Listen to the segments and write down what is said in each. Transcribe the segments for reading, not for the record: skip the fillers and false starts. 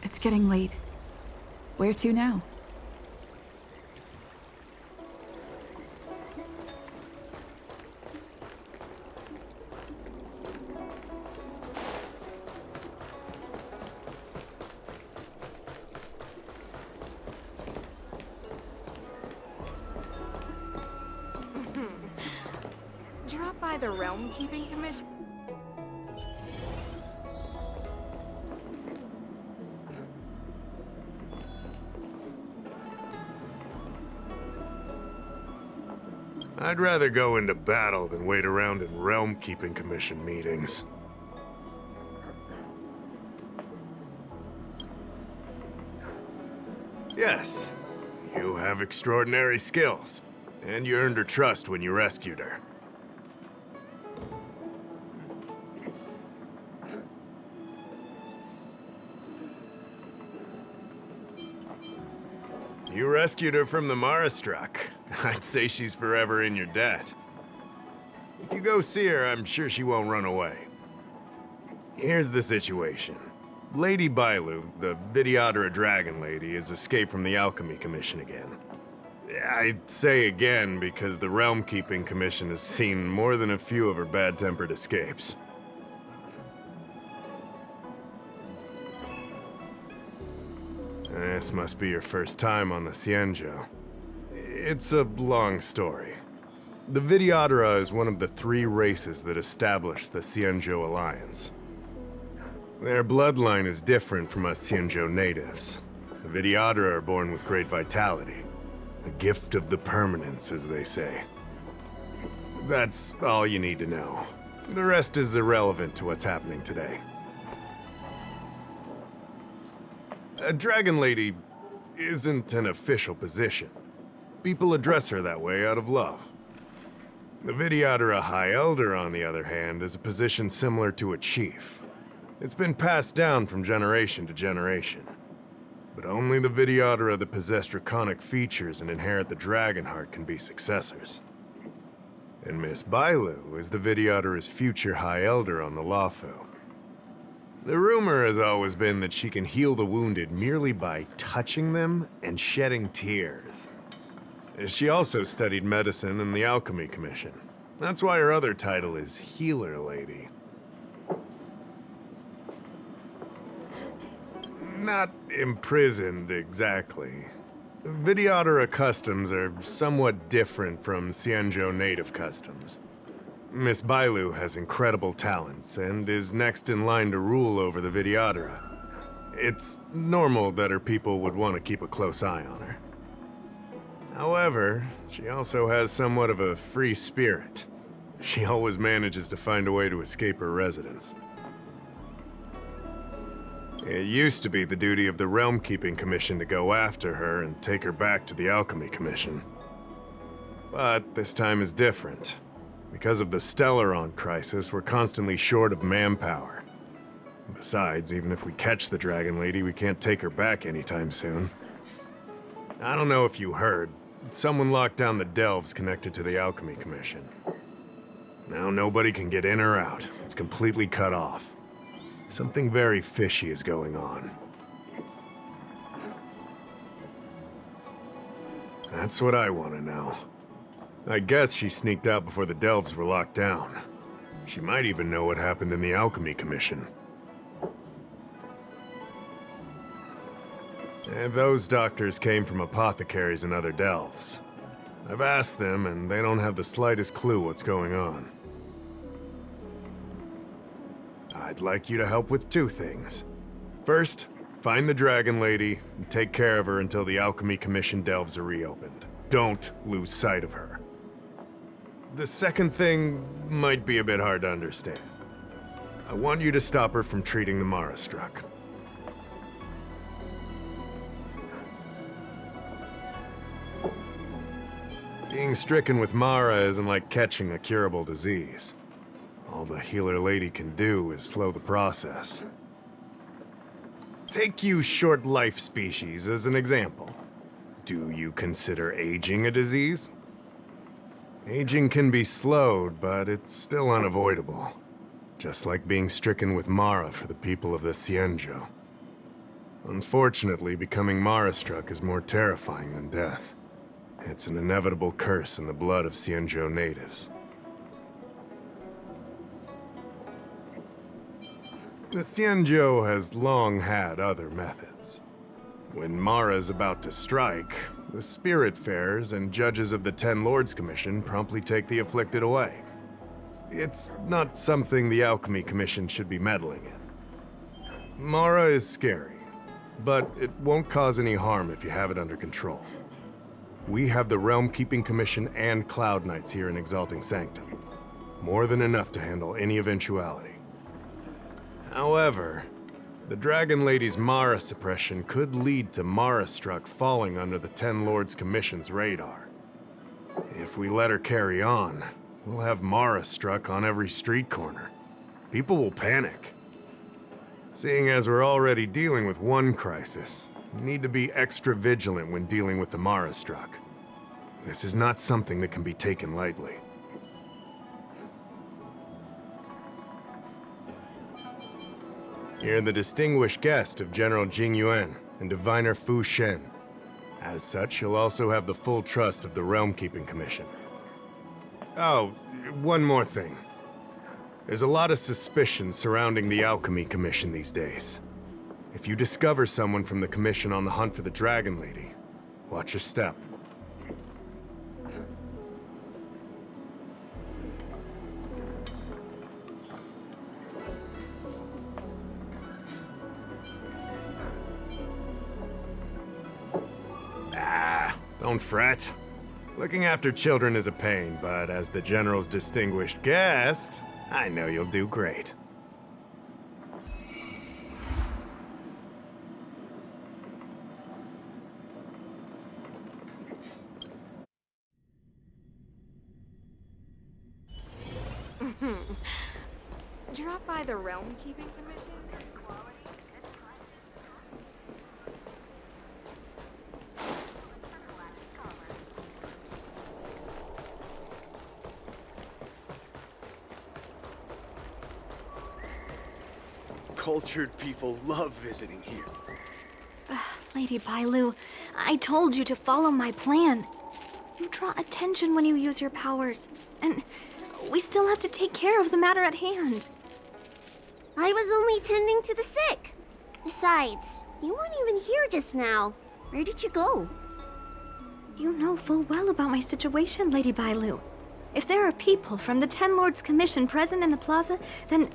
It's getting late. Where to now? Drop by the Realm Keeping Commission. I'd rather go into battle than wait around in Realm Keeping Commission meetings. Yes, you have extraordinary skills, and you earned her trust when you rescued her. You rescued her from the Marastruck. I'd say she's forever in your debt. If you go see her, I'm sure she won't run away. Here's the situation. Lady Bailu, the Vidyadhara Dragon Lady, has escaped from the Alchemy Commission again. I say again because the Realm Keeping Commission has seen more than a few of her bad-tempered escapes. This must be your first time on the Xianzhou. It's a long story. The Vidyadhara is one of the 3 races that established the Xianzhou Alliance. Their bloodline is different from us Xianzhou natives. The Vidyadhara are born with great vitality. A gift of the permanence, as they say. That's all you need to know. The rest is irrelevant to what's happening today. A Dragon Lady isn't an official position. People address her that way out of love. The Vidyadhara High Elder, on the other hand, is a position similar to a chief. It's been passed down from generation to generation. But only the Vidyadhara that possess draconic features and inherit the dragon heart can be successors. And Miss Bailu is the Vidyadhara's future High Elder on the Luofu. The rumor has always been that she can heal the wounded merely by touching them and shedding tears. She also studied medicine in the Alchemy Commission. That's why her other title is Healer Lady. Not imprisoned, exactly. Vidyadhara customs are somewhat different from Xianzhou native customs. Miss Bailu has incredible talents and is next in line to rule over the Vidyadhara. It's normal that her people would want to keep a close eye on her. However, she also has somewhat of a free spirit. She always manages to find a way to escape her residence. It used to be the duty of the Realm Keeping Commission to go after her and take her back to the Alchemy Commission. But this time is different. Because of the Stellaron crisis, we're constantly short of manpower. Besides, even if we catch the Dragon Lady, we can't take her back anytime soon. I don't know if you heard, someone locked down the delves connected to the Alchemy Commission. Now nobody can get in or out. It's completely cut off. Something very fishy is going on. That's what I want to know. I guess she sneaked out before the delves were locked down. She might even know what happened in the Alchemy Commission. And those doctors came from apothecaries and other delves. I've asked them, and they don't have the slightest clue what's going on. I'd like you to help with 2 things. First, find the Dragon Lady and take care of her until the Alchemy Commission delves are reopened. Don't lose sight of her. The second thing might be a bit hard to understand. I want you to stop her from treating the Marastruck. Being stricken with Mara isn't like catching a curable disease. All the Healer Lady can do is slow the process. Take you short life species as an example. Do you consider aging a disease? Aging can be slowed, but it's still unavoidable. Just like being stricken with Mara for the people of the Xianzhou. Unfortunately, becoming Mara-struck is more terrifying than death. It's an inevitable curse in the blood of Xianzhou natives. The Xianzhou has long had other methods. When Mara is about to strike, the Spiritfarers and judges of the Ten Lords Commission promptly take the afflicted away. It's not something the Alchemy Commission should be meddling in. Mara is scary, but it won't cause any harm if you have it under control. We have the Realm Keeping Commission and Cloud Knights here in Exalting Sanctum. More than enough to handle any eventuality. However, the Dragon Lady's Mara suppression could lead to Mara-struck falling under the Ten Lords Commission's radar. If we let her carry on, we'll have Mara-struck on every street corner. People will panic. Seeing as we're already dealing with one crisis, we need to be extra vigilant when dealing with the Mara-struck. This is not something that can be taken lightly. You're the distinguished guest of General Jing Yuan and Diviner Fu Shen. As such, you'll also have the full trust of the Realm Keeping Commission. Oh, one more thing. There's a lot of suspicion surrounding the Alchemy Commission these days. If you discover someone from the Commission on the hunt for the Dragon Lady, watch your step. Don't fret. Looking after children is a pain, but as the General's distinguished guest, I know you'll do great. Drop by the Realm Keeping Commission? Cultured people love visiting here. Lady Bailu, I told you to follow my plan. You draw attention when you use your powers, and we still have to take care of the matter at hand. I was only tending to the sick. Besides, you weren't even here just now. Where did you go? You know full well about my situation, Lady Bailu. If there are people from the Ten Lords Commission present in the plaza, then...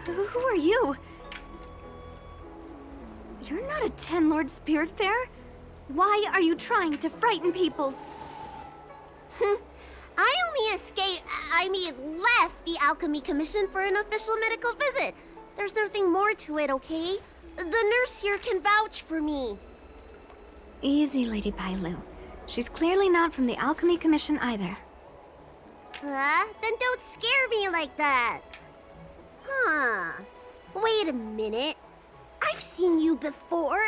Who are you? You're not a Ten Lord Spiritfarer. Why are you trying to frighten people? I only left the Alchemy Commission for an official medical visit. There's nothing more to it, okay? The nurse here can vouch for me. Easy, Lady Bailu. She's clearly not from the Alchemy Commission either. Then don't scare me like that. Huh. Wait a minute. I've seen you before.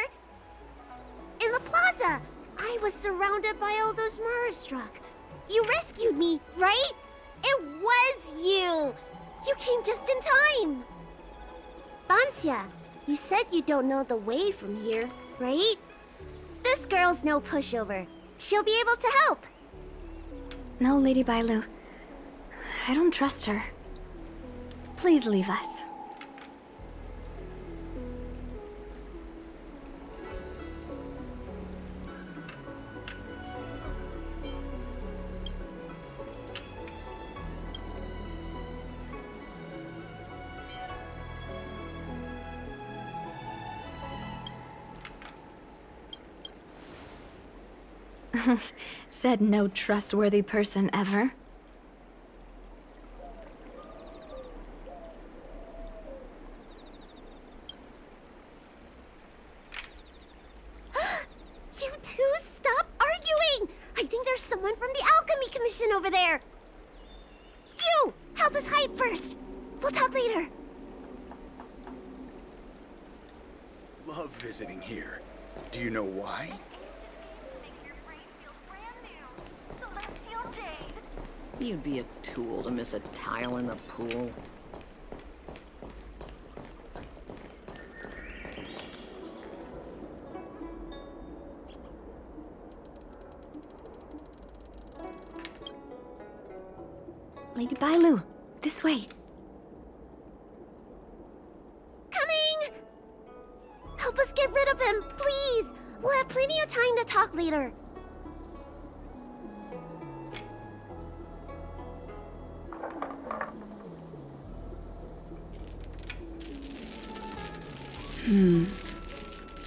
In the plaza, I was surrounded by all those Mara-struck. You rescued me, right? It was you! You came just in time! Banxia, you said you don't know the way from here, right? This girl's no pushover. She'll be able to help. No, Lady Bailu. I don't trust her. Please leave us. Said no trustworthy person ever. You two, stop arguing! I think there's someone from the Alchemy Commission over there. You! Help us hide first. We'll talk later. Love visiting here. Do you know why? You'd be a tool to miss a tile in the pool. Lady Bailu, this way. Coming! Help us get rid of him, please! We'll have plenty of time to talk later.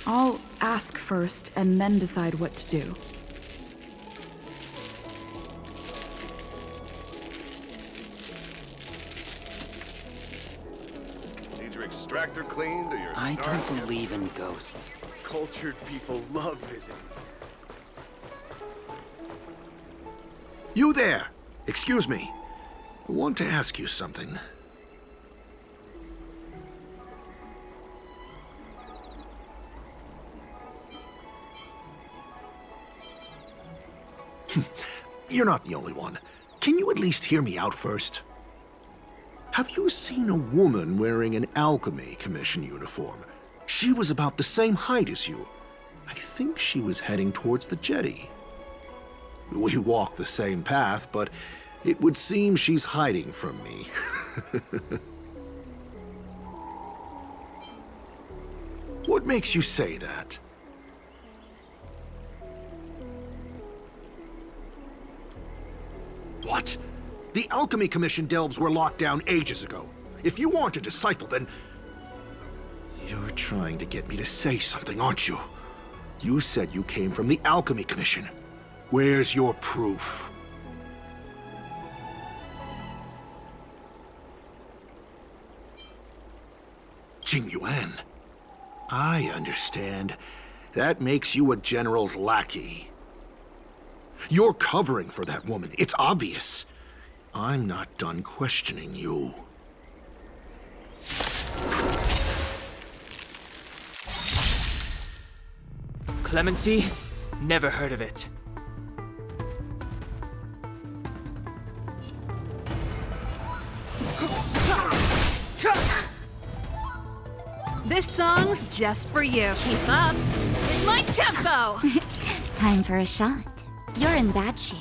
I'll ask first and then decide what to do. Need your extractor cleaned or your I start- don't believe in ghosts. Cultured people love visiting me. You there! Excuse me. I want to ask you something. You're not the only one. Can you at least hear me out first? Have you seen a woman wearing an Alchemy Commission uniform? She was about the same height as you. I think she was heading towards the jetty. We walk the same path, but it would seem she's hiding from me. What makes you say that? What? The Alchemy Commission delves were locked down ages ago. If you aren't a disciple, then... You're trying to get me to say something, aren't you? You said you came from the Alchemy Commission. Where's your proof? Jing Yuan. I understand. That makes you a general's lackey. You're covering for that woman. It's obvious. I'm not done questioning you. Clemency? Never heard of it. This song's just for you. Keep up with my tempo! Time for a shot. You're in bad shape.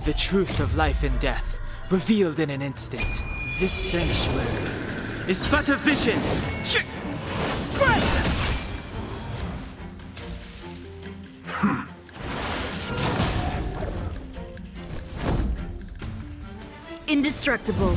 The truth of life and death, revealed in an instant. This sanctuary is but a vision! Indestructible.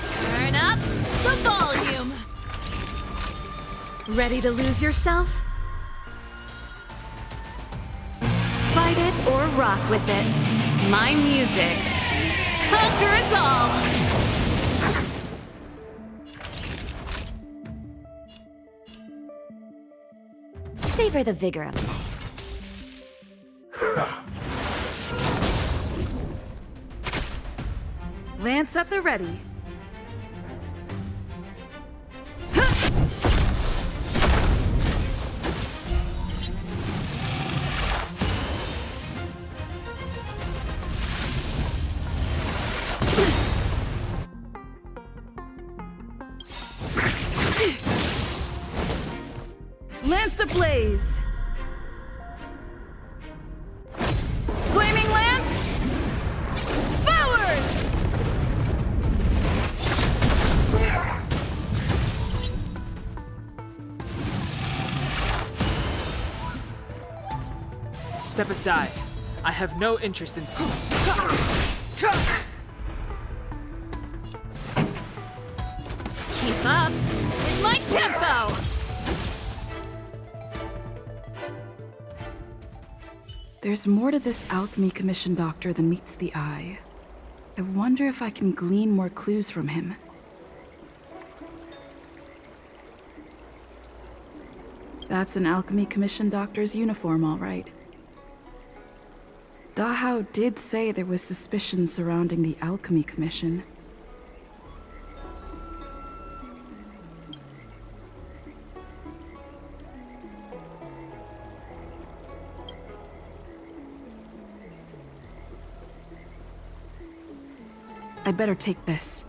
Turn up the volume! Ready to lose yourself? Fight it or rock with it. My music conquers all! Savor the vigor of life. Lance at the ready. Lance ablaze! Flaming Lance! Forward! Step aside. I have no interest in... Keep up with my tempo! There's more to this Alchemy Commission doctor than meets the eye. I wonder if I can glean more clues from him. That's an Alchemy Commission doctor's uniform, all right. Dahao did say there was suspicion surrounding the Alchemy Commission. I'd better take this.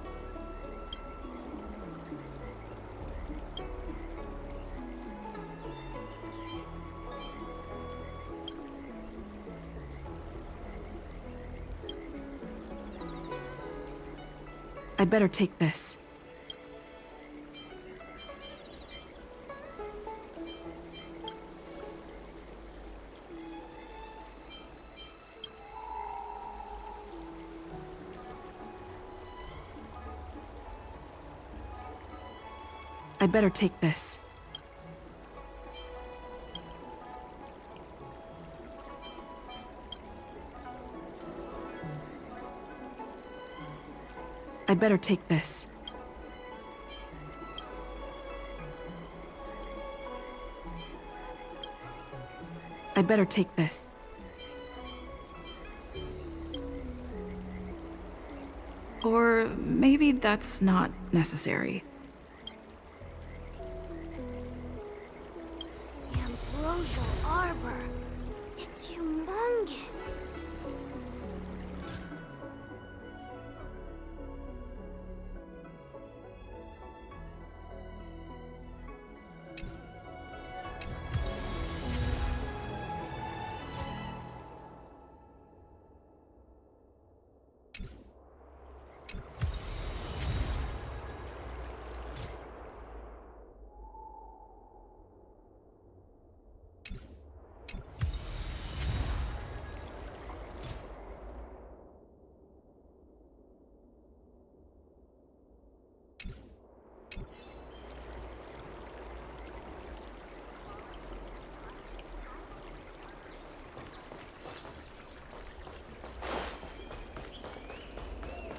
I'd better take this. I'd better take this. I'd better take this. I'd better take this. Or maybe that's not necessary. The Ambrosial Arbor. It's humongous.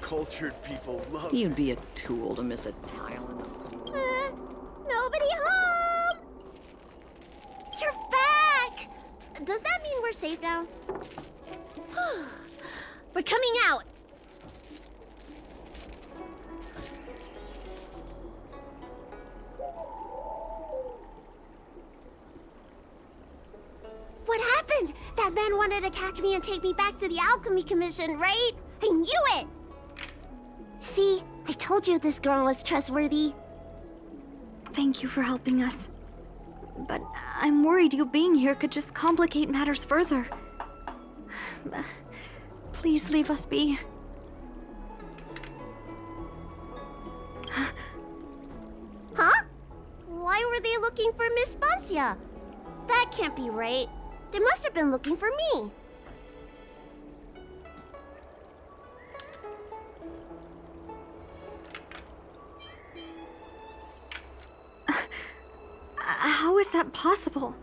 Cultured people love You'd be a tool to miss a tile in the pool. Nobody home! You're back! Does that mean we're safe now? We're coming out! What happened? That man wanted to catch me and take me back to the Alchemy Commission, right? I knew it! See, I told you this girl was trustworthy. Thank you for helping us. But I'm worried you being here could just complicate matters further. Please leave us be. Huh? Why were they looking for Miss Spancia? That can't be right. They must have been looking for me. How is that possible?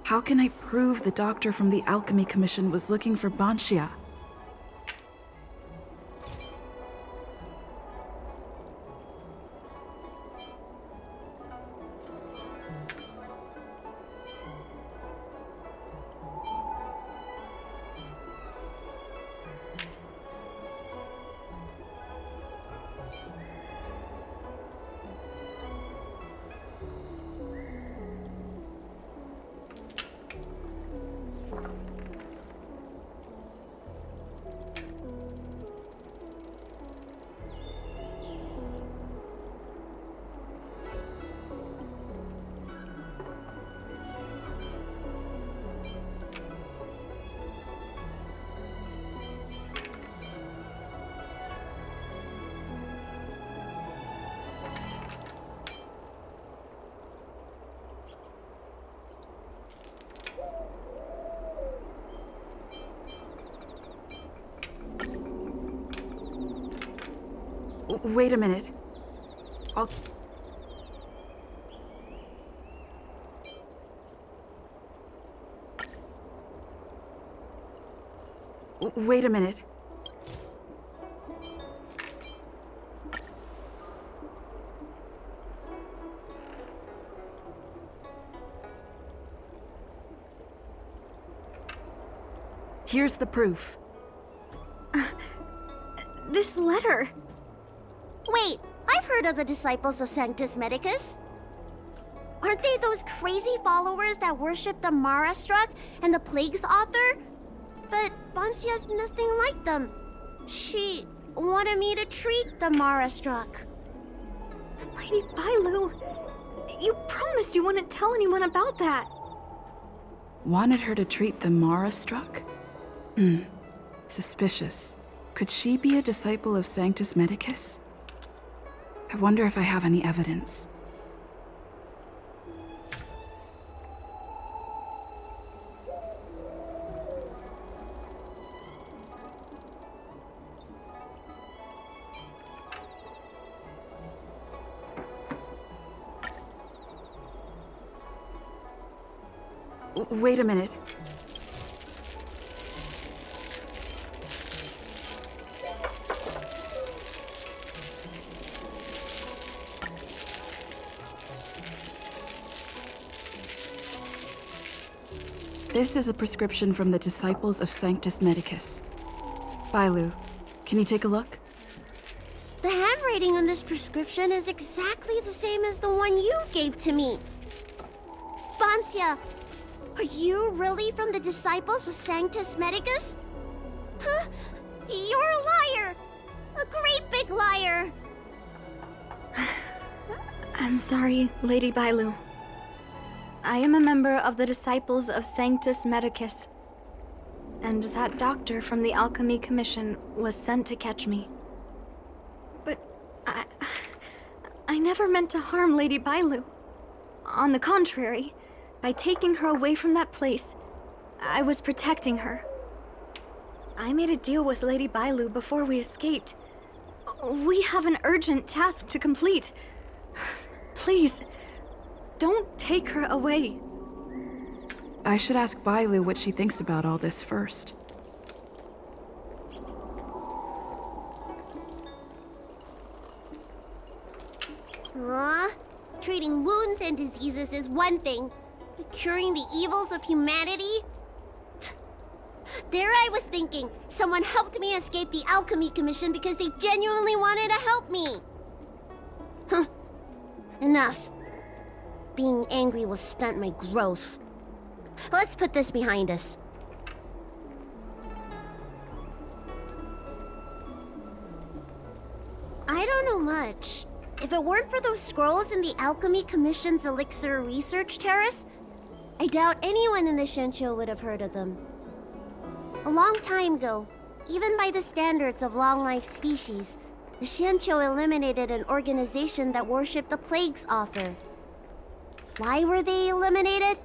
How can I prove the doctor from the Alchemy Commission was looking for Banshia? Wait a minute. I'll... Wait a minute. Here's the proof. This letter. Wait, I've heard of the disciples of Sanctus Medicus. Aren't they those crazy followers that worship the Mara Struck and the Plague's author? But Bonsia's nothing like them. She wanted me to treat the Mara Struck. Lady Bailu, you promised you wouldn't tell anyone about that. Wanted her to treat the Mara struck? Suspicious. Could she be a disciple of Sanctus Medicus? I wonder if I have any evidence. Wait a minute. This is a prescription from the Disciples of Sanctus Medicus. Bailu, can you take a look? The handwriting on this prescription is exactly the same as the one you gave to me. Bonsia, are you really from the Disciples of Sanctus Medicus? Huh? You're a liar! A great big liar! I'm sorry, Lady Bailu. I am a member of the Disciples of Sanctus Medicus. And that doctor from the Alchemy Commission was sent to catch me. But I never meant to harm Lady Bailu. On the contrary, by taking her away from that place, I was protecting her. I made a deal with Lady Bailu before we escaped. We have an urgent task to complete. Please, don't take her away. I should ask Bailu what she thinks about all this first. Treating wounds and diseases is one thing. Curing the evils of humanity? There I was thinking, someone helped me escape the Alchemy Commission because they genuinely wanted to help me. Huh. Enough. Being angry will stunt my growth. Let's put this behind us. I don't know much. If it weren't for those scrolls in the Alchemy Commission's Elixir Research Terrace, I doubt anyone in the Shincho would have heard of them. A long time ago, even by the standards of long-life species, the Shincho eliminated an organization that worshipped the Plague's author. Why were they eliminated?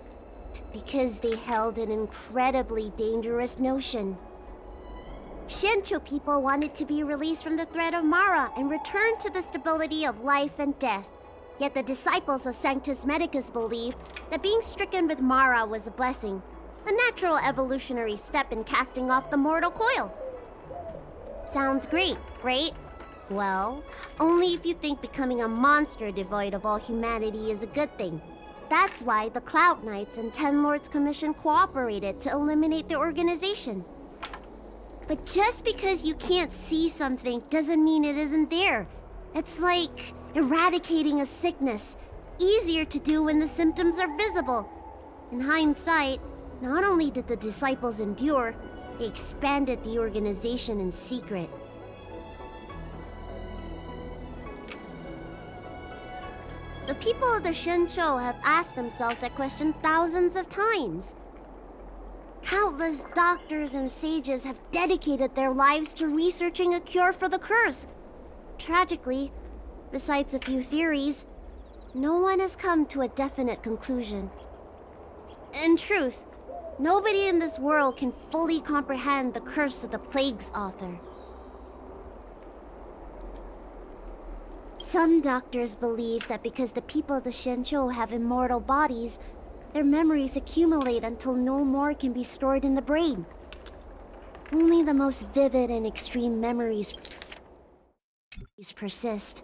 Because they held an incredibly dangerous notion. Shincho people wanted to be released from the threat of Mara and return to the stability of life and death. Yet the disciples of Sanctus Medicus believed that being stricken with Mara was a blessing, a natural evolutionary step in casting off the mortal coil. Sounds great, right? Well, only if you think becoming a monster devoid of all humanity is a good thing. That's why the Cloud Knights and Ten Lords Commission cooperated to eliminate the organization. But just because you can't see something doesn't mean it isn't there. It's like eradicating a sickness. Easier to do when the symptoms are visible. In hindsight, not only did the disciples endure, they expanded the organization in secret. The people of the Shincho have asked themselves that question thousands of times. Countless doctors and sages have dedicated their lives to researching a cure for the curse. Tragically, besides a few theories, no one has come to a definite conclusion. In truth, nobody in this world can fully comprehend the curse of the Plague's author. Some doctors believe that because the people of the Shincho have immortal bodies, their memories accumulate until no more can be stored in the brain. Only the most vivid and extreme memories persist.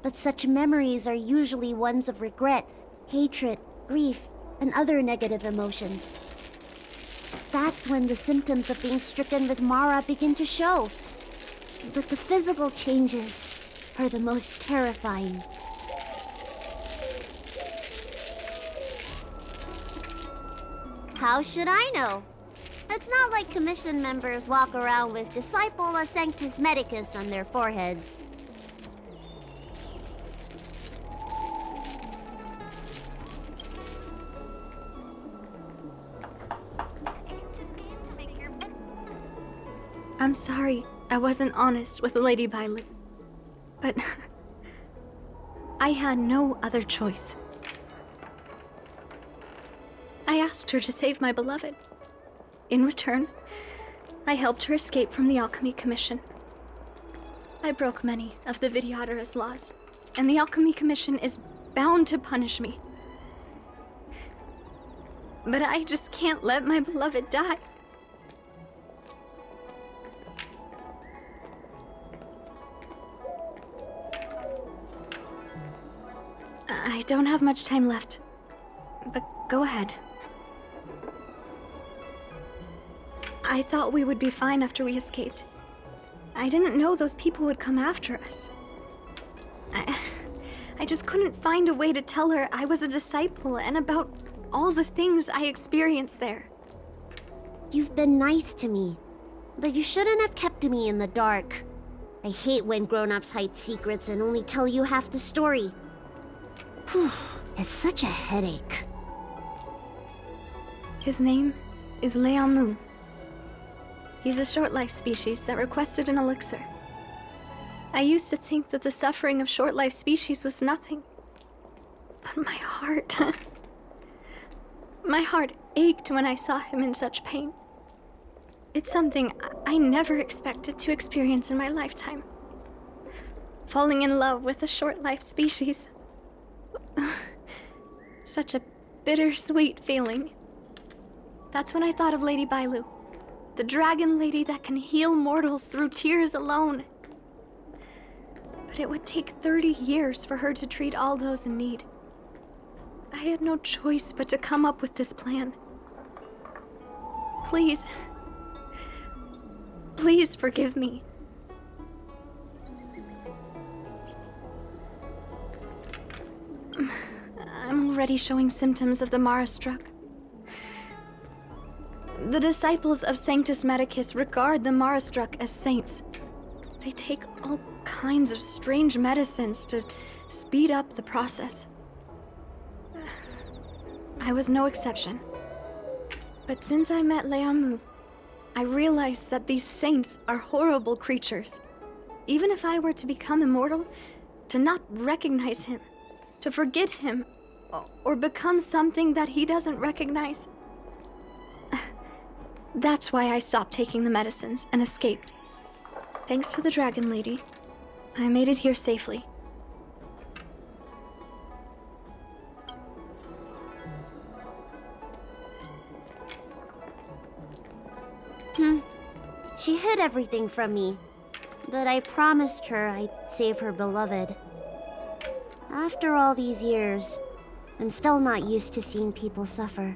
But such memories are usually ones of regret, hatred, grief, and other negative emotions. That's when the symptoms of being stricken with Mara begin to show. But the physical changes are the most terrifying. How should I know? It's not like Commission members walk around with Disciple of Sanctus Medicus on their foreheads. I'm sorry I wasn't honest with Lady Bailu. But I had no other choice. I asked her to save my beloved. In return, I helped her escape from the Alchemy Commission. I broke many of the Vidyadhara's laws, and the Alchemy Commission is bound to punish me. But I just can't let my beloved die. I don't have much time left, but go ahead. I thought we would be fine after we escaped. I didn't know those people would come after us. I just couldn't find a way to tell her I was a disciple and about all the things I experienced there. You've been nice to me, but you shouldn't have kept me in the dark. I hate when grown-ups hide secrets and only tell you half the story. Whew, it's such a headache. His name is Leamu. He's a short-life species that requested an elixir. I used to think that the suffering of short-life species was nothing. But my heart... my heart ached when I saw him in such pain. It's something I never expected to experience in my lifetime. Falling in love with a short-life species. Such a bittersweet feeling. That's when I thought of Lady Bailu, the dragon lady that can heal mortals through tears alone. But it would take 30 years for her to treat all those in need. I had no choice but to come up with this plan. Please, please forgive me. I'm already showing symptoms of the Mara struck. The disciples of Sanctus Medicus regard the Mara struck as saints. They take all kinds of strange medicines to speed up the process. I was no exception. But since I met Leamu, I realized that these saints are horrible creatures. Even if I were to become immortal, to not recognize him, to forget him, or become something that he doesn't recognize. That's why I stopped taking the medicines and escaped. Thanks to the Dragon Lady, I made it here safely. She hid everything from me, but I promised her I'd save her beloved. After all these years, I'm still not used to seeing people suffer.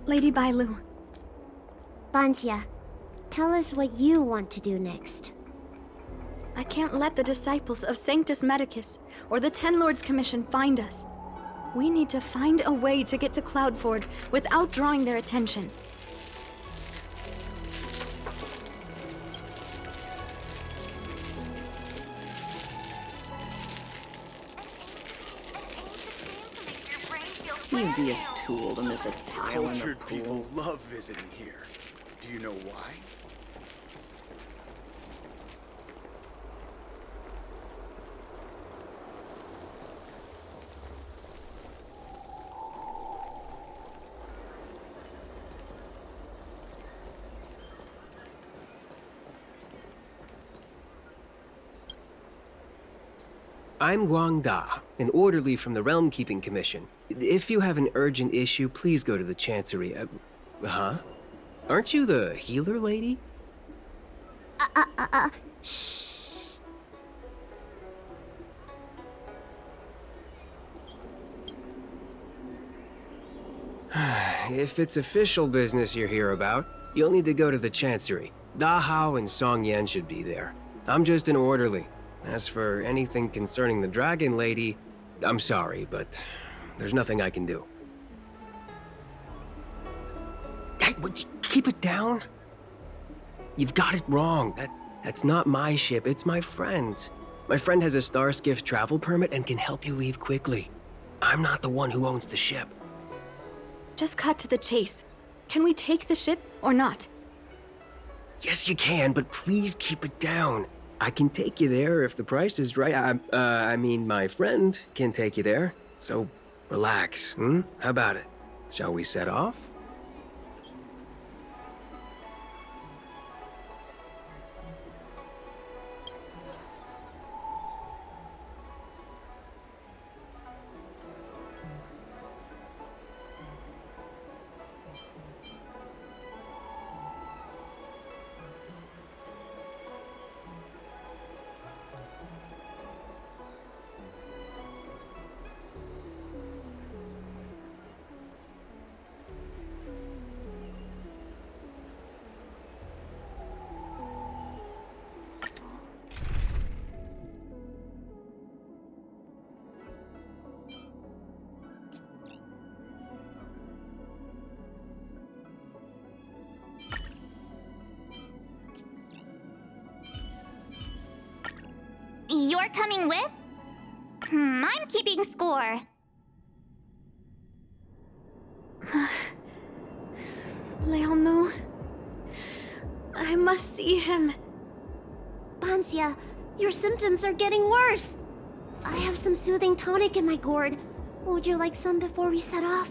Lady Bailu. Bansia, tell us what you want to do next. I can't let the disciples of Sanctus Medicus or the Ten Lords Commission find us. We need to find a way to get to Cloudford without drawing their attention. You'd be a tool to miss a tile in the Cultured pool. people love visiting here. Do you know why? I'm Guang Da, an orderly from the Realm Keeping Commission. If you have an urgent issue, please go to the Chancery. Huh? Aren't you the healer lady? Shh. if it's official business you're here about, you'll need to go to the Chancery. Da Hao and Song Yan should be there. I'm just an orderly. As for anything concerning the Dragon Lady, I'm sorry, but there's nothing I can do. Hey, would you keep it down? You've got it wrong. That's not my ship, it's my friend's. My friend has a Starskiff travel permit and can help you leave quickly. I'm not the one who owns the ship. Just cut to the chase. Can we take the ship or not? Yes, you can, but please keep it down. I can take you there if the price is right. I mean, my friend can take you there. So, relax, hmm? How about it? Shall we set off? You're coming with? I'm keeping score. Leomu. I must see him. Bansia, your symptoms are getting worse. I have some soothing tonic in my gourd. Would you like some before we set off?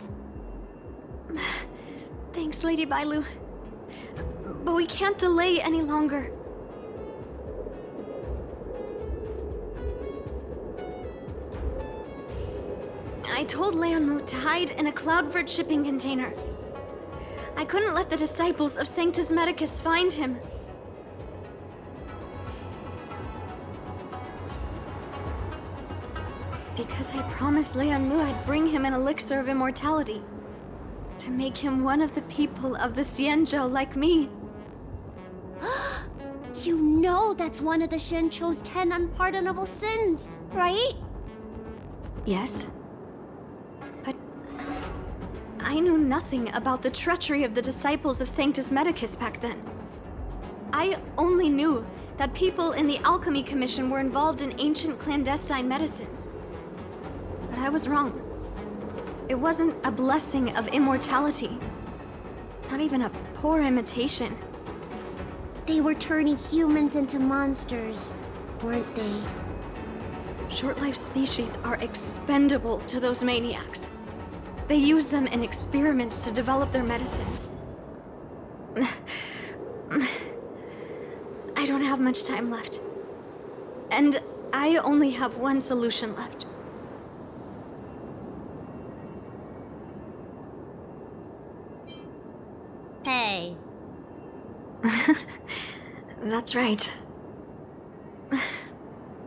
Thanks, Lady Bailu. But we can't delay any longer. I told Leonmu to hide in a Cloudford shipping container. I couldn't let the disciples of Sanctus Medicus find him. Because I promised Leonmu I'd bring him an elixir of immortality. To make him one of the people of the Xianzhou like me. You know that's one of the Shencho's 10 unpardonable sins, right? Yes. But I knew nothing about the treachery of the disciples of Sanctus Medicus back then. I only knew that people in the Alchemy Commission were involved in ancient clandestine medicines. But I was wrong. It wasn't a blessing of immortality. Not even a poor imitation. They were turning humans into monsters, weren't they? Short-life species are expendable to those maniacs. They use them in experiments to develop their medicines. I don't have much time left. And I only have one solution left. Hey. That's right.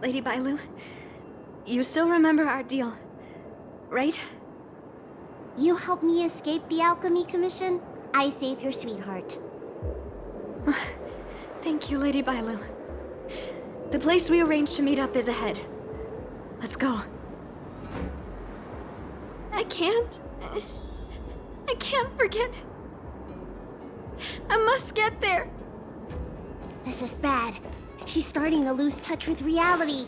Lady Bailu, you still remember our deal, right? You helped me escape the Alchemy Commission, I save your sweetheart. Thank you, Lady Bailu. The place we arranged to meet up is ahead. Let's go. I can't forget. I must get there. This is bad. She's starting to lose touch with reality.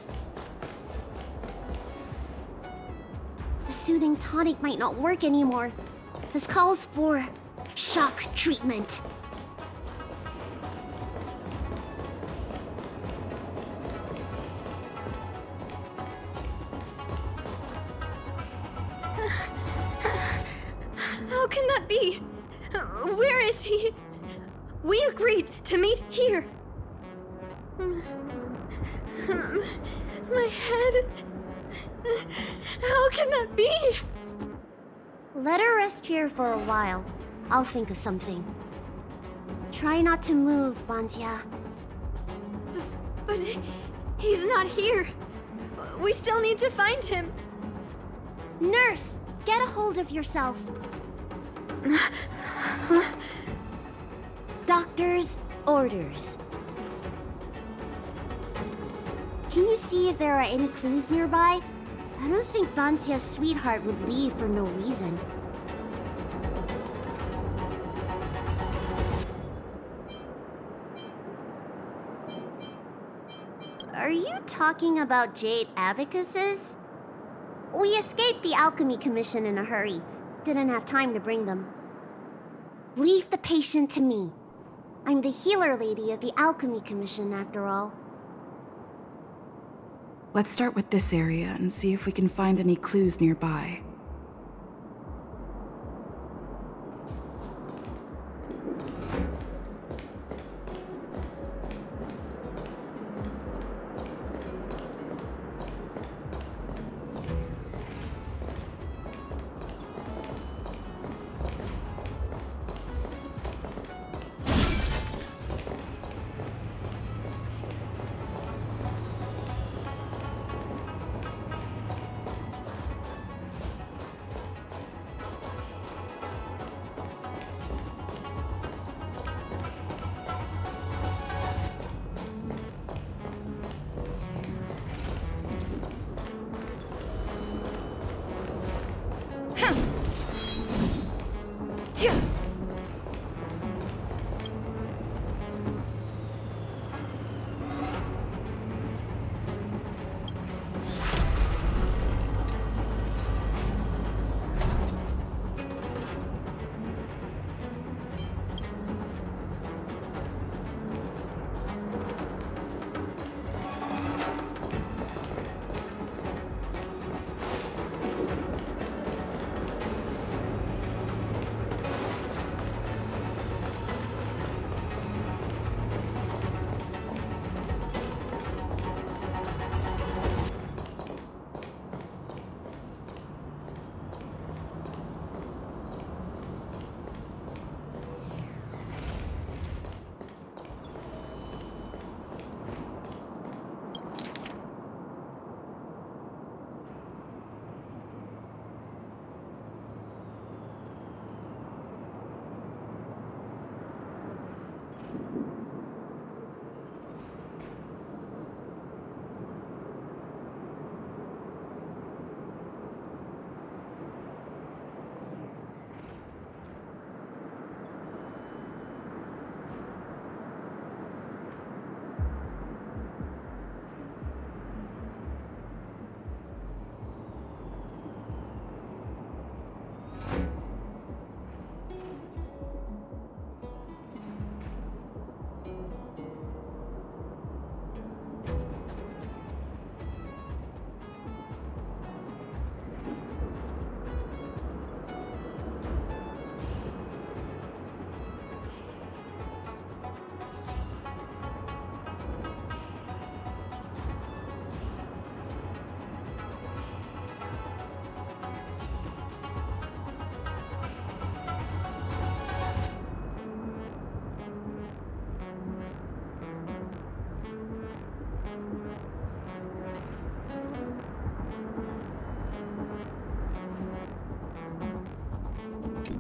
The soothing tonic might not work anymore. This calls for shock treatment. How can that be? Where is he? We agreed to meet here. My head. How can that be? Let her rest here for a while. I'll think of something. Try not to move, Bansia. But he's not here. We still need to find him. Nurse, get a hold of yourself. Doctor's orders. Can you see if there are any clues nearby? I don't think Bansia's sweetheart would leave for no reason. Are you talking about jade abacuses? We escaped the Alchemy Commission in a hurry. Didn't have time to bring them. Leave the patient to me. I'm the healer lady of the Alchemy Commission, after all. Let's start with this area and see if we can find any clues nearby.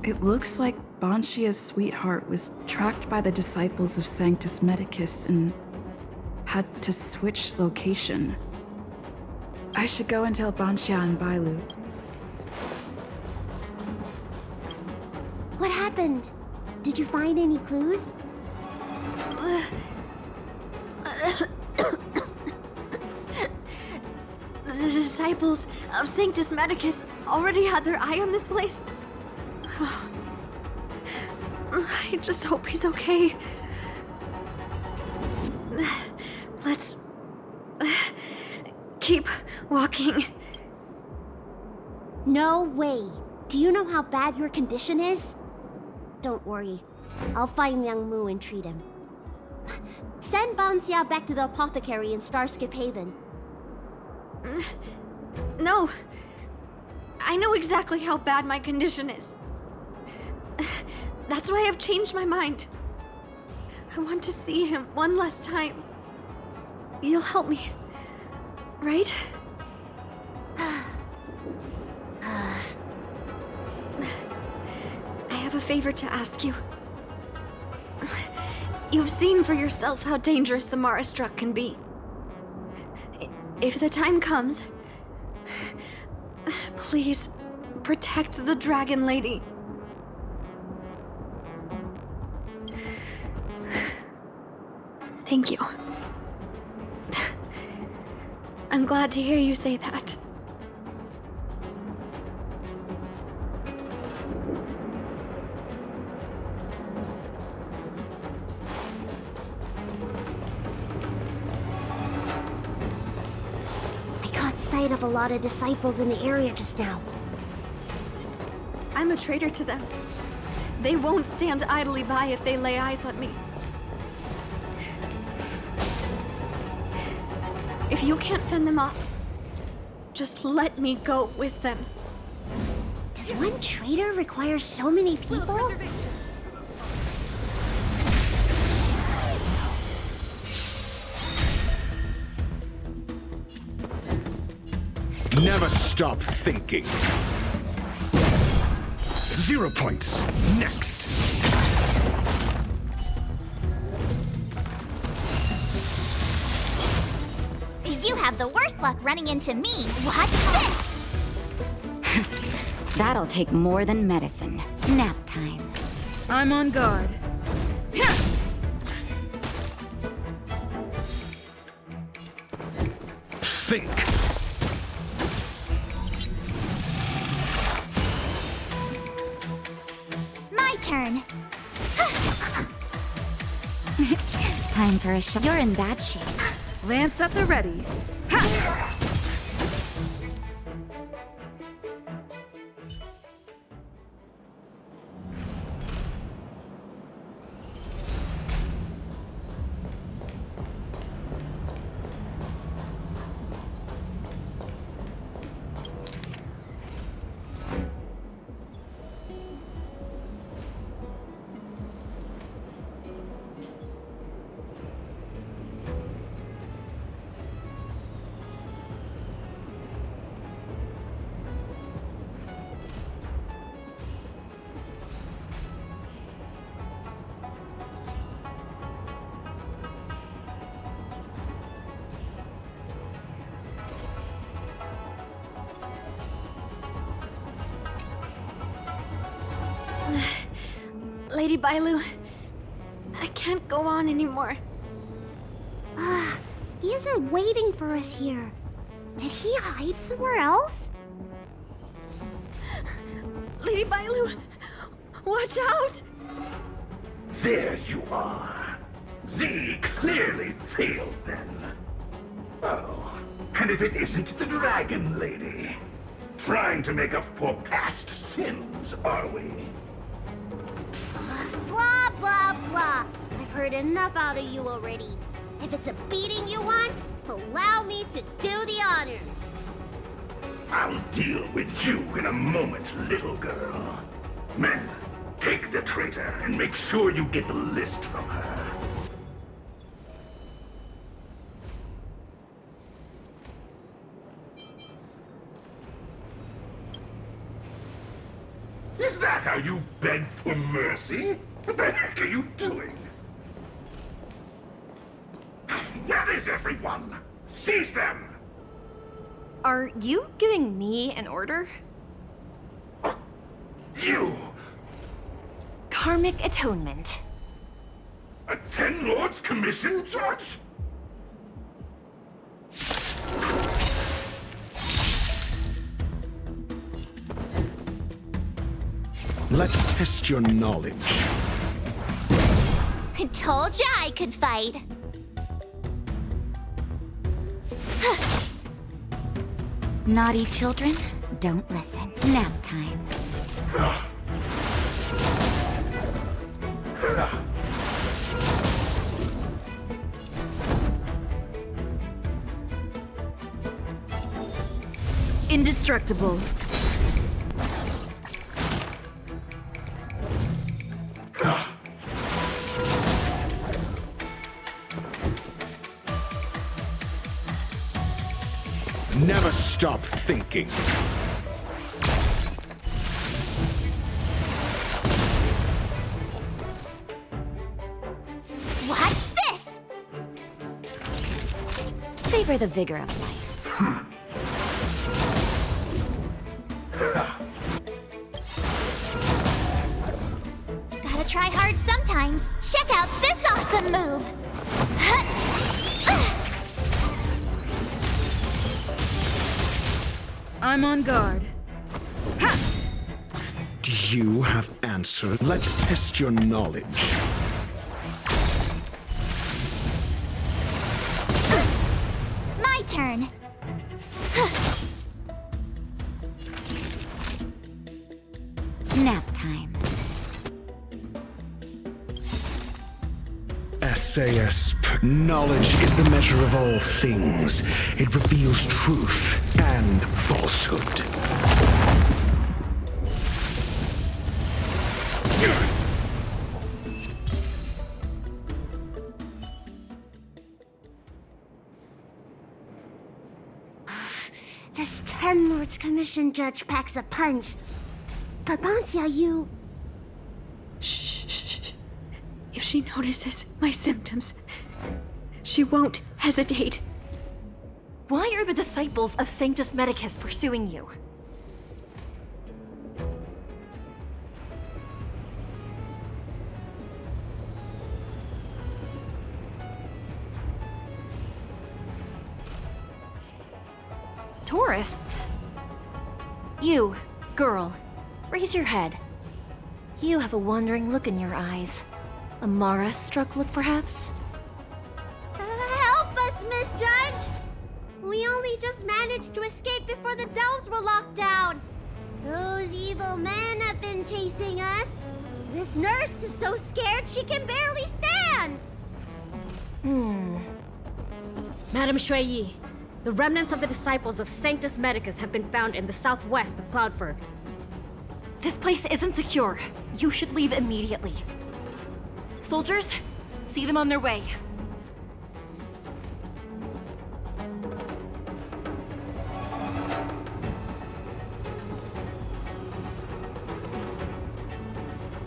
It looks like Banshia's sweetheart was tracked by the disciples of Sanctus Medicus and had to switch location. I should go and tell Banshia and Bailu. What happened? Did you find any clues? The disciples of Sanctus Medicus already had their eye on this place. I just hope he's okay. Let's keep walking. No way. Do you know how bad your condition is? Don't worry. I'll find Young Mu and treat him. Send Banxia back to the apothecary in Starskip Haven. No. I know exactly how bad my condition is. That's why I've changed my mind. I want to see him one last time. You'll help me, right? I have a favor to ask you. You've seen for yourself how dangerous the Mara Struck can be. If the time comes, please protect the Dragon Lady. Thank you. I'm glad to hear you say that. I caught sight of a lot of disciples in the area just now. I'm a traitor to them. They won't stand idly by if they lay eyes on me. If you can't fend them off, just let me go with them. Does one traitor require so many people? Never stop thinking. 0 points. Next. You have the worst luck running into me. Watch this! That'll take more than medicine. Nap time. I'm on guard. Think. My turn. Time for a shot. You're in bad shape. Lance at the ready. Lady Bailu, I can't go on anymore. He isn't waiting for us here. Did he hide somewhere else? Lady Bailu, watch out! There you are. Z clearly failed then. Oh, and if it isn't the Dragon Lady. Trying to make up for past sins, are we? Blah, blah, blah. I've heard enough out of you already. If it's a beating you want, allow me to do the honors. I'll deal with you in a moment, little girl. Men, take the traitor and make sure you get the list from her. Is that how you beg for mercy? What the heck are you doing? Where is everyone? Seize them! Are you giving me an order? You! Karmic atonement. A Ten Lords Commission judge? Let's test your knowledge. Told ya I could fight. Naughty children, don't listen. Nap time. Indestructible. Never stop thinking. for the vigor of life. Gotta try hard sometimes. Check out this awesome move! I'm on guard. Do you have answers? Let's test your knowledge. My turn. Nap time. SAS. Knowledge is the measure of all things. It reveals truth and falsehood. This 10 Lords Commission judge packs a punch. But Bancia, you... Shh. If she notices my symptoms, she won't hesitate. Why are the disciples of Sanctus Medicus pursuing you? Tourists? You, girl, raise your head. You have a wandering look in your eyes. A Mara-struck look, perhaps? Help us, Miss Judge! We only just managed to escape before the delves were locked down. Those evil men have been chasing us. This nurse is so scared she can barely stand. Madame Shuiyi, the remnants of the disciples of Sanctus Medicus have been found in the southwest of Cloudford. This place isn't secure. You should leave immediately. Soldiers, see them on their way.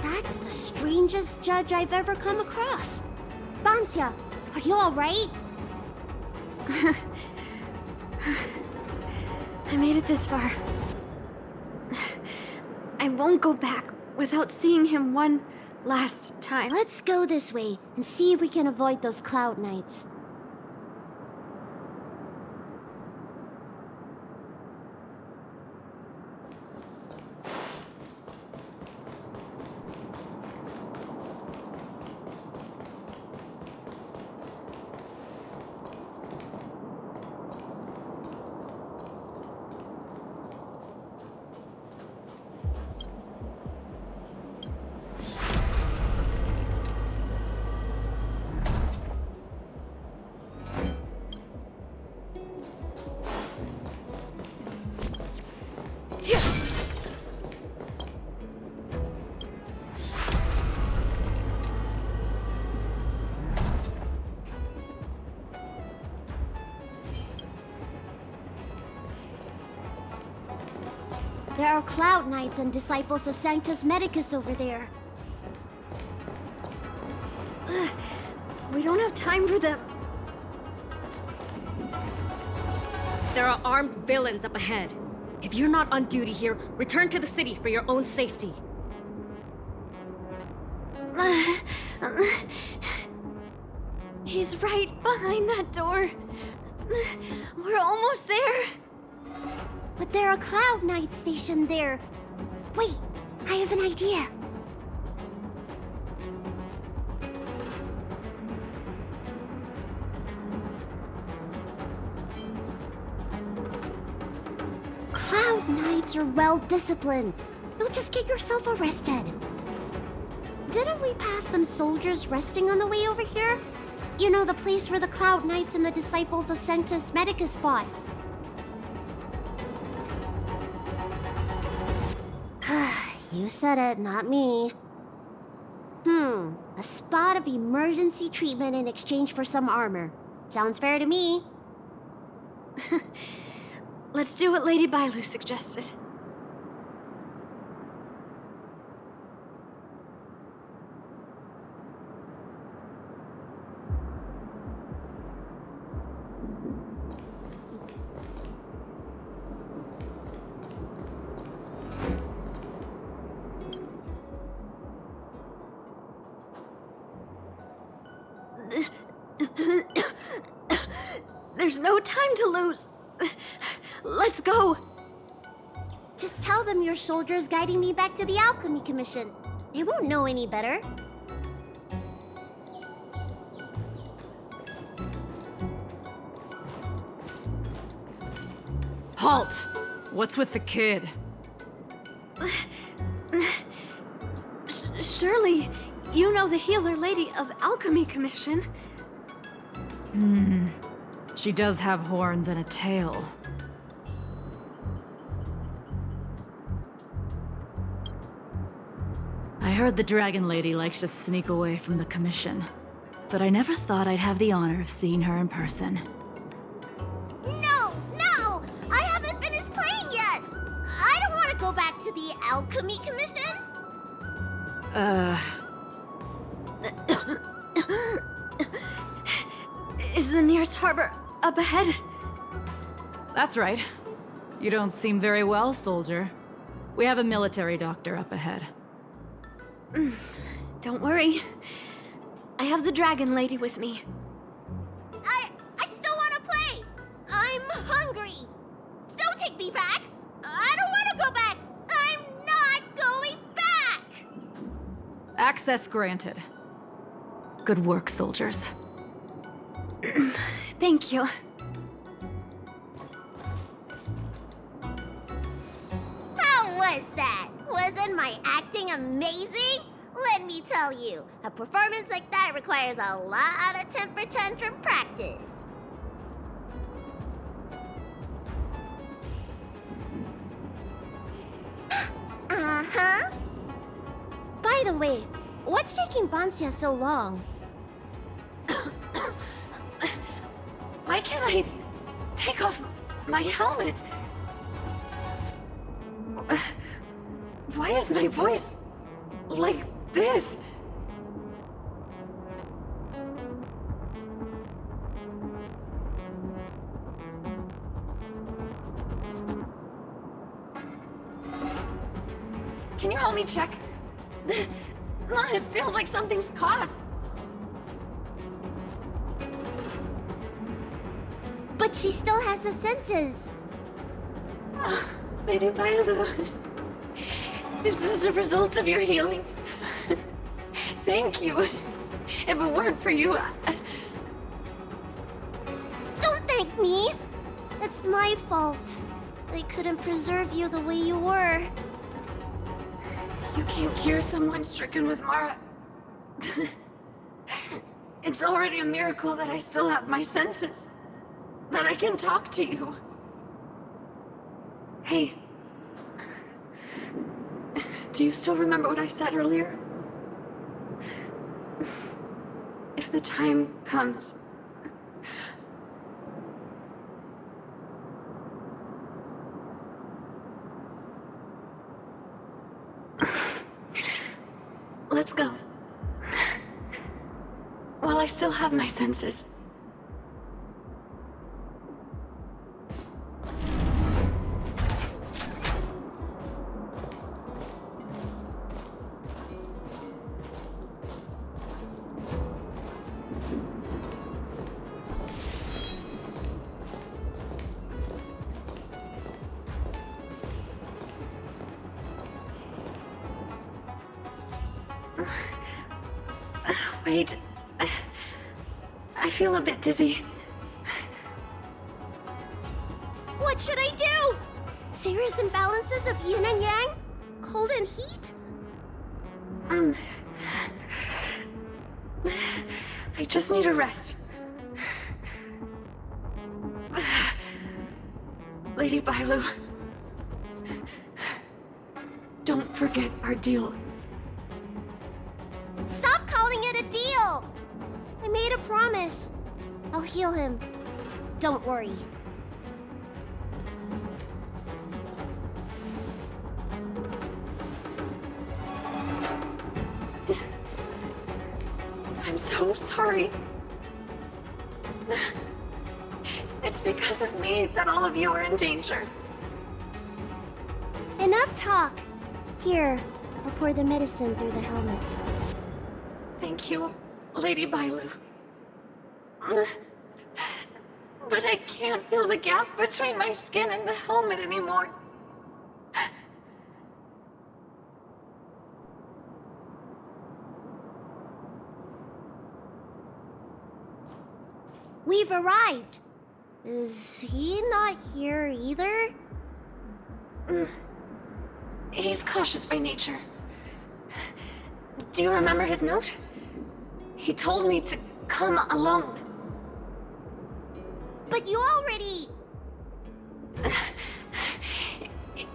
That's the strangest judge I've ever come across. Bancia, are you all right? I made it this far. I won't go back without seeing him one last time. Let's go this way and see if we can avoid those cloud nights. There are Cloud Knights and Disciples of Sanctus Medicus over there. We don't have time for them. There are armed villains up ahead. If you're not on duty here, return to the city for your own safety. He's right behind that door. We're almost there. But there are Cloud Knights stationed there. Wait, I have an idea. Cloud Knights are well disciplined. You'll just get yourself arrested. Didn't we pass some soldiers resting on the way over here? You know, the place where the Cloud Knights and the Disciples of Sanctus Medicus fought. You said it, not me. A spot of emergency treatment in exchange for some armor. Sounds fair to me. Let's do what Lady Bailu suggested. There's no time to lose. Let's go. Just tell them your soldier's guiding me back to the Alchemy Commission. They won't know any better. Halt! What's with the kid? Surely, you know the healer lady of Alchemy Commission. She does have horns and a tail. I heard the Dragon Lady likes to sneak away from the Commission, but I never thought I'd have the honor of seeing her in person. No! No! I haven't finished playing yet! I don't want to go back to the Alchemy Commission! Is the nearest harbor up ahead? That's right. You don't seem very well, soldier. We have a military doctor up ahead. Don't worry. I have the Dragon Lady with me. I still want to play! I'm hungry! Don't take me back! I don't want to go back! I'm not going back! Access granted. Good work, soldiers. Thank you. How was that? Wasn't my acting amazing? Let me tell you, a performance like that requires a lot of temper tantrum practice. Uh-huh. By the way, what's taking Bansia so long? Why can't I take off my helmet? Why is my voice like this? Can you help me check? It feels like something's caught. But she still has the senses. Lady Bailu, is this a result of your healing? Thank you. If it weren't for you, Don't thank me. It's my fault. I couldn't preserve you the way you were. You can't cure someone stricken with Mara. It's already a miracle that I still have my senses. That I can talk to you. Hey. Do you still remember what I said earlier? If the time comes... Let's go. While I still have my senses. Wait. I feel a bit dizzy. What should I do? Serious imbalances of yin and yang? Cold and heat? I just need a rest. Lady Bailu. Don't forget our deal. Stop calling it a deal! I made a promise. I'll heal him. Don't worry. I'm so sorry. It's because of me that all of you are in danger. Enough talk. Here, I'll pour the medicine through the helmet. Thank you, Lady Bailu. but I can't feel the gap between my skin and the helmet anymore. We've arrived. Is he not here either? He's cautious by nature. Do you remember his note? He told me to come alone. But you already...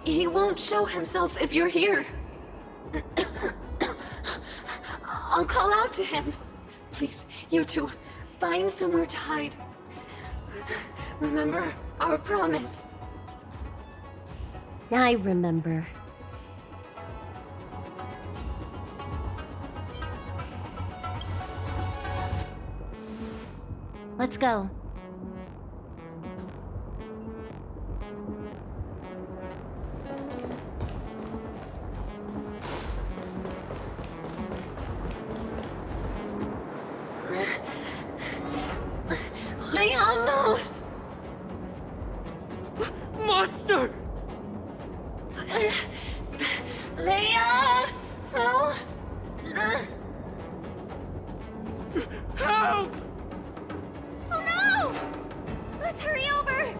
He won't show himself if you're here. I'll call out to him. Please, you two, find somewhere to hide. Remember our promise. I remember. Let's go. Leon, no! Monster! Leon! No! Help! Oh no! Let's hurry over!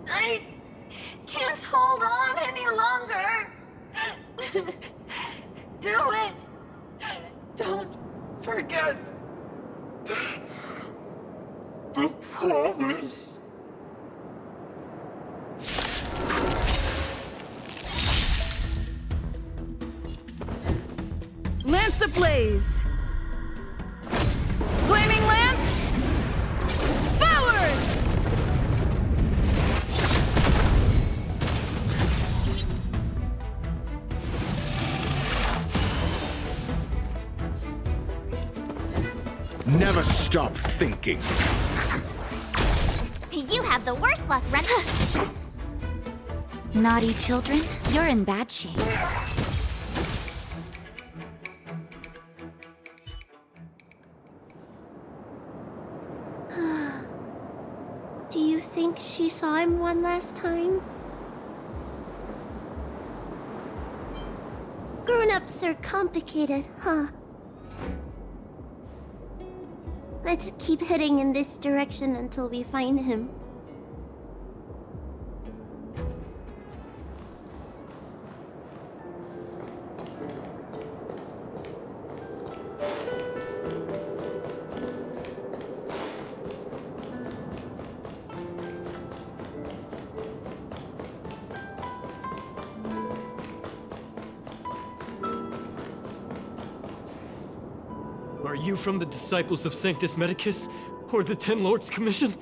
I can't hold on any longer. Do it. Don't forget the promise. Lance ablaze! Flaming lance! Forward! Never stop thinking. You have the worst luck running. Naughty children, you're in bad shape. Do you think she saw him one last time? Grown-ups are complicated, huh? Let's keep heading in this direction until we find him. Are you from the Disciples of Sanctus Medicus? Or the Ten Lords Commission?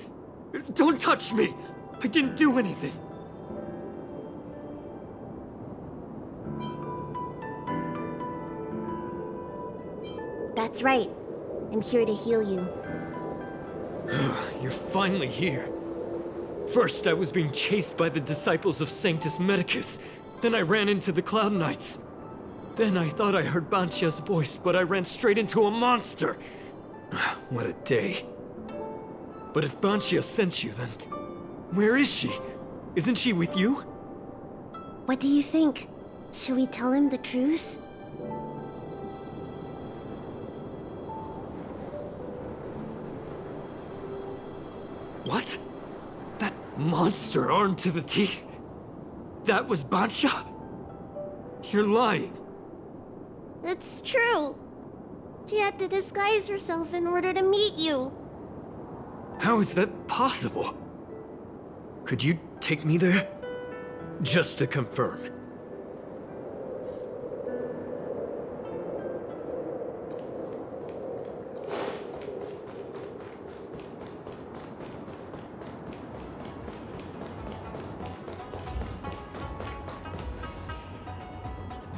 Don't touch me! I didn't do anything! That's right. I'm here to heal you. You're finally here. First, I was being chased by the Disciples of Sanctus Medicus. Then I ran into the Cloud Knights. Then I thought I heard Banshia's voice, but I ran straight into a monster. What a day. But if Banshia sent you, then where is she? Isn't she with you? What do you think? Should we tell him the truth? What? That monster armed to the teeth? That was Banshia? You're lying. It's true. She had to disguise herself in order to meet you. How is that possible? Could you take me there? Just to confirm.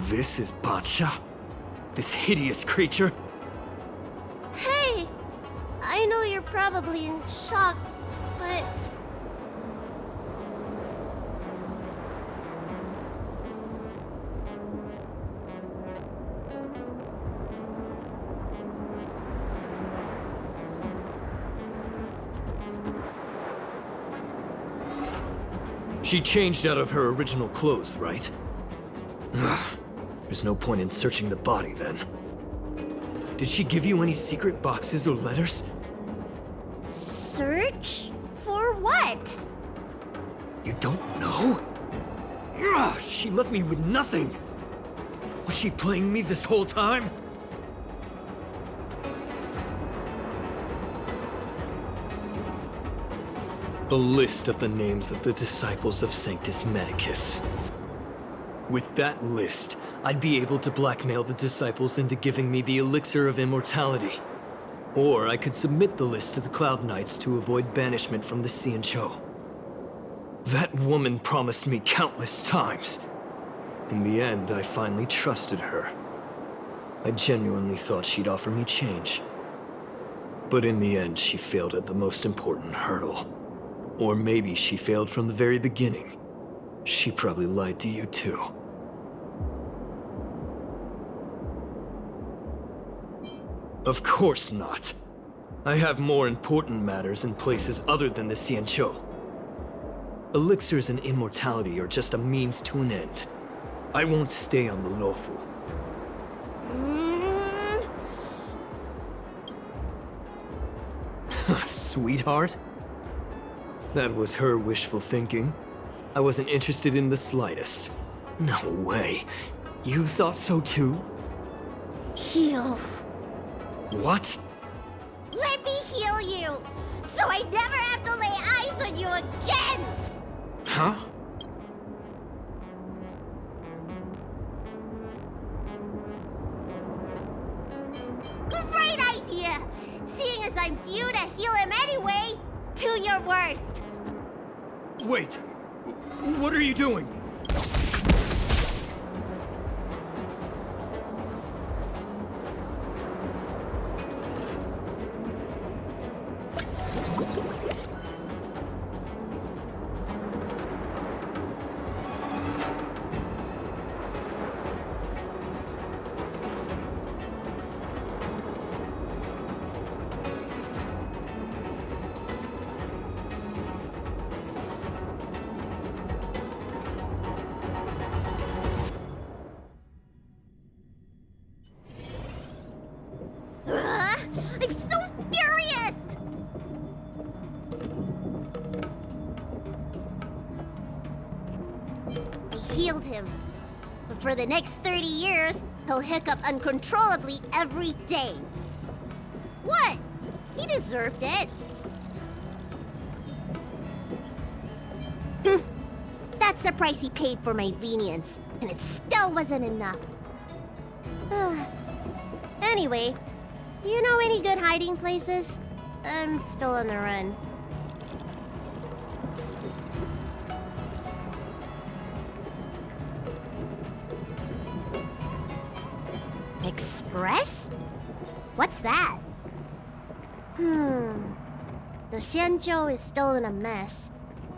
This is Bansha? This hideous creature? Hey! I know you're probably in shock, but... She changed out of her original clothes, right? There's no point in searching the body then. Did she give you any secret boxes or letters? Search? For what? You don't know? She left me with nothing! Was she playing me this whole time? A list of the names of the disciples of Sanctus Medicus. With that list, I'd be able to blackmail the disciples into giving me the elixir of immortality. Or I could submit the list to the Cloud Knights to avoid banishment from the Xianzhou. That woman promised me countless times. In the end, I finally trusted her. I genuinely thought she'd offer me change. But in the end, she failed at the most important hurdle. Or maybe she failed from the very beginning. She probably lied to you too. Of course not. I have more important matters in places other than the Xianzhou. Elixirs and immortality are just a means to an end. I won't stay on the Luofu. Sweetheart? That was her wishful thinking. I wasn't interested in the slightest. No way. You thought so too? Heal. What? Let me heal you, so I never have to lay eyes on you again! Huh? Great idea! Seeing as I'm due to heal him anyway, do your worst. Wait. What are you doing? I'm so furious! I healed him. But for the next 30 years, he'll hiccup uncontrollably every day. What? He deserved it. That's the price he paid for my lenience, and it still wasn't enough. Anyway, you know any good hiding places? I'm still on the run. Express? What's that? The Xianzhou is still in a mess.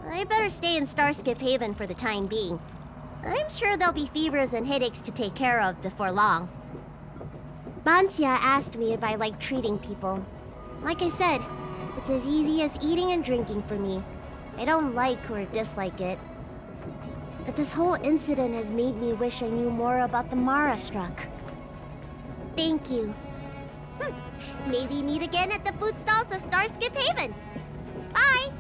I better stay in Starskiff Haven for the time being. I'm sure there'll be fevers and headaches to take care of before long. Banxia asked me if I like treating people. Like I said, it's as easy as eating and drinking for me. I don't like or dislike it. But this whole incident has made me wish I knew more about the Mara struck. Thank you. Maybe meet again at the food stalls of Starskiff Haven. Bye!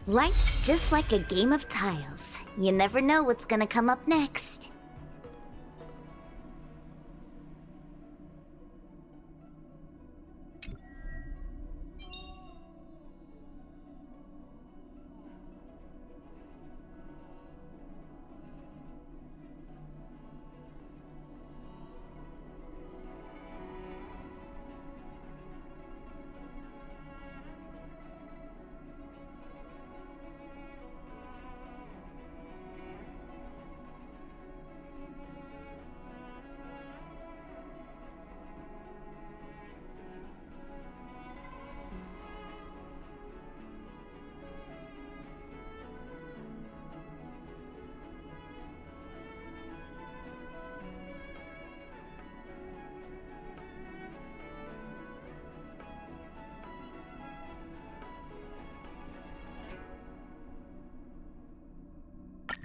Life's just like a game of tiles. You never know what's gonna come up next.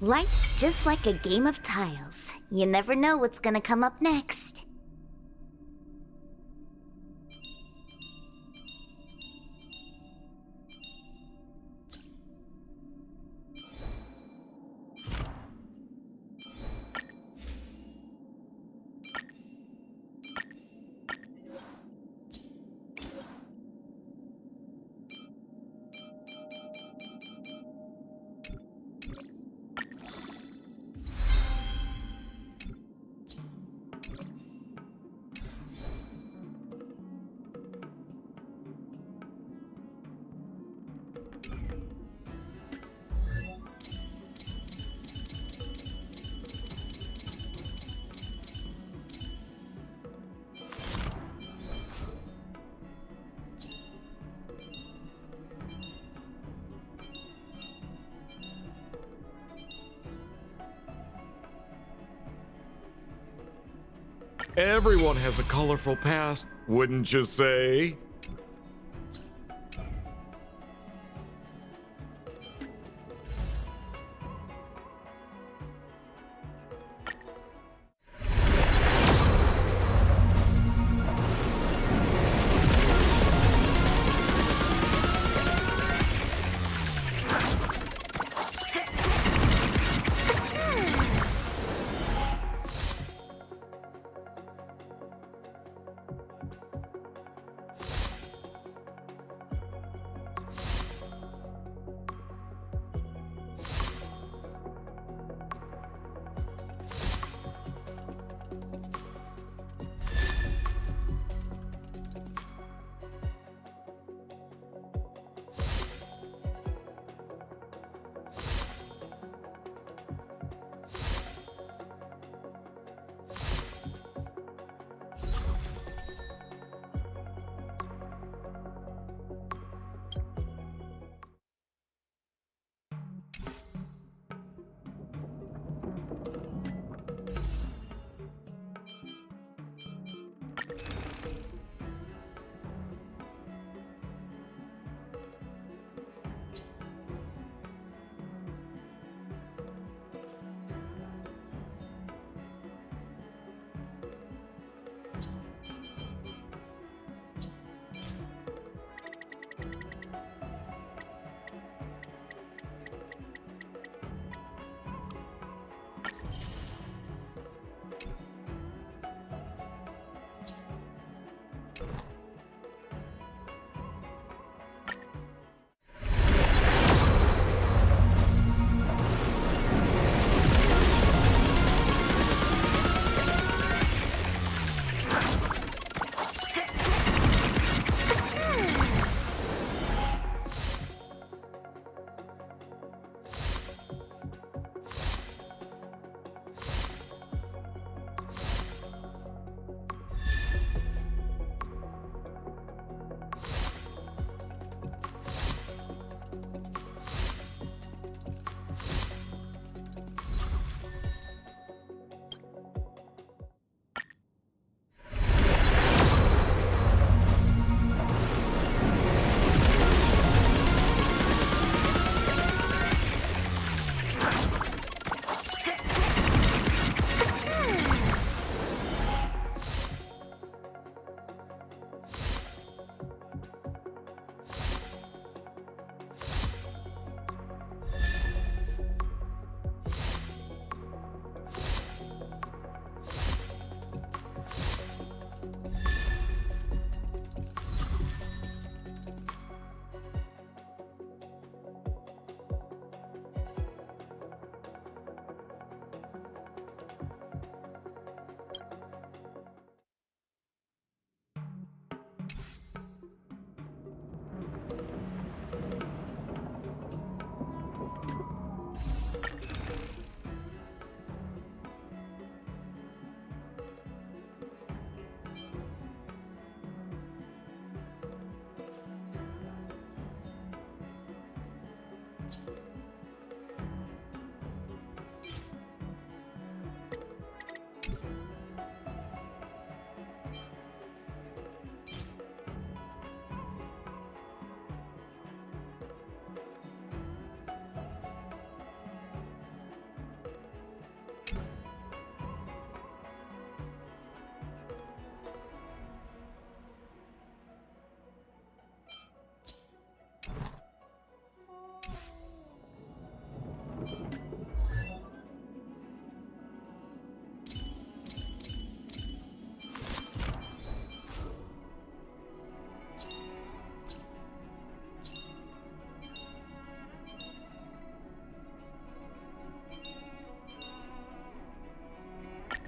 Life's just like a game of tiles. You never know what's gonna come up next. Everyone has a colorful past, wouldn't you say?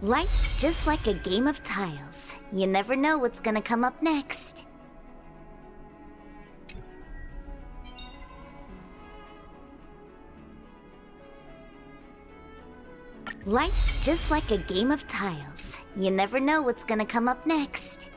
Life's just like a game of tiles. You never know what's gonna come up next. Life's just like a game of tiles. You never know what's gonna come up next.